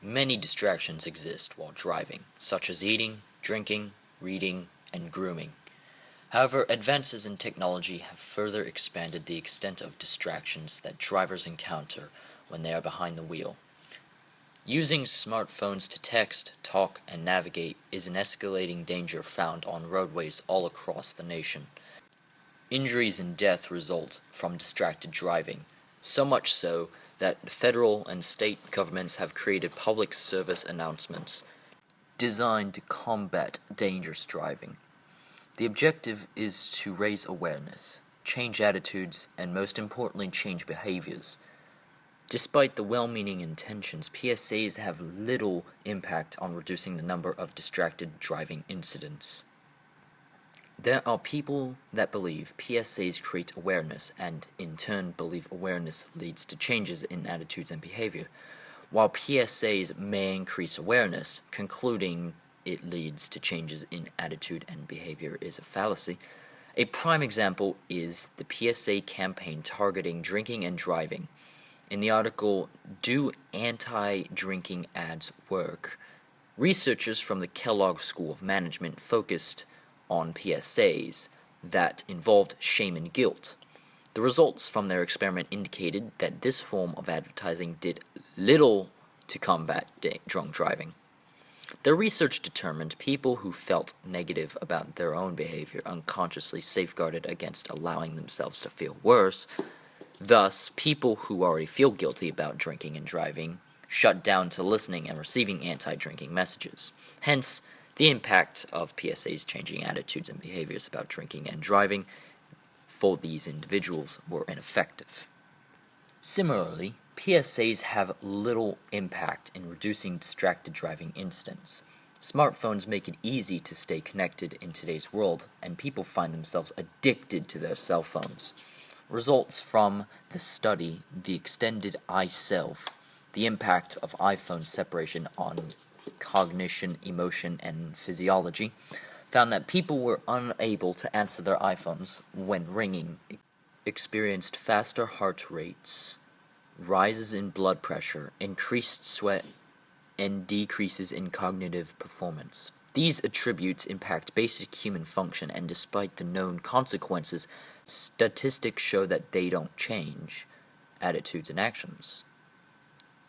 Many distractions exist while driving, such as eating, drinking, reading, and grooming. However, advances in technology have further expanded the extent of distractions that drivers encounter when they are behind the wheel. Using smartphones to text, talk, and navigate is an escalating danger found on roadways all across the nation. Injuries and death result from distracted driving, so much so that federal and state governments have created public service announcements designed to combat dangerous driving. The objective is to raise awareness, change attitudes, and most importantly, change behaviors. Despite the well-meaning intentions, PSAs have little impact on reducing the number of distracted driving incidents. There are people that believe PSAs create awareness and, in turn, believe awareness leads to changes in attitudes and behavior. While PSAs may increase awareness, concluding it leads to changes in attitude and behavior is a fallacy. A prime example is the PSA campaign targeting drinking and driving. In the article, "Do Anti-Drinking Ads Work?", researchers from the Kellogg School of Management focused on PSAs that involved shame and guilt. The results from their experiment indicated that this form of advertising did little to combat drunk driving. Their research determined people who felt negative about their own behavior unconsciously safeguarded against allowing themselves to feel worse. Thus, people who already feel guilty about drinking and driving shut down to listening and receiving anti-drinking messages. Hence, the impact of PSAs changing attitudes and behaviors about drinking and driving for these individuals were ineffective. Similarly, PSAs have little impact in reducing distracted driving incidents. Smartphones make it easy to stay connected in today's world, and people find themselves addicted to their cell phones. Results from the study, The Extended I Self, the impact of iPhone separation on cognition, emotion, and physiology, found that people were unable to answer their iPhones when ringing, experienced faster heart rates, rises in blood pressure, increased sweat, and decreases in cognitive performance. These attributes impact basic human function, and despite the known consequences, statistics show that they don't change attitudes and actions.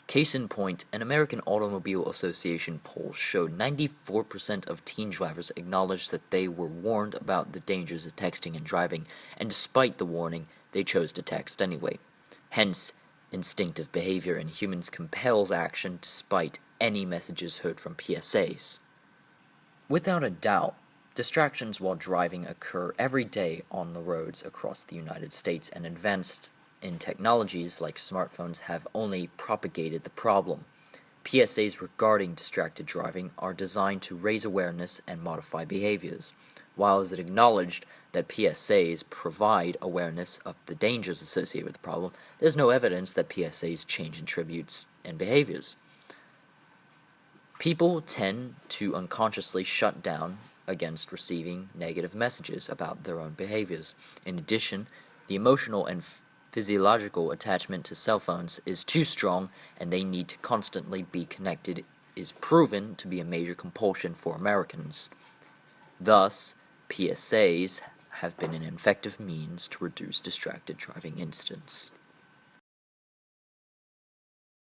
Case in point, an American Automobile Association poll showed 94% of teen drivers acknowledged that they were warned about the dangers of texting and driving, and despite the warning, they chose to text anyway. Hence, instinctive behavior in humans compels action despite any messages heard from PSAs. Without a doubt, distractions while driving occur every day on the roads across the United States, and advanced in technologies like smartphones have only propagated the problem. PSAs regarding distracted driving are designed to raise awareness and modify behaviors. While it is acknowledged that PSAs provide awareness of the dangers associated with the problem, there's no evidence that PSAs change attributes and behaviors. People tend to unconsciously shut down against receiving negative messages about their own behaviors. In addition, the emotional and physiological attachment to cell phones is too strong, and they need to constantly be connected is proven to be a major compulsion for Americans. Thus, PSAs have been an effective means to reduce distracted driving incidents.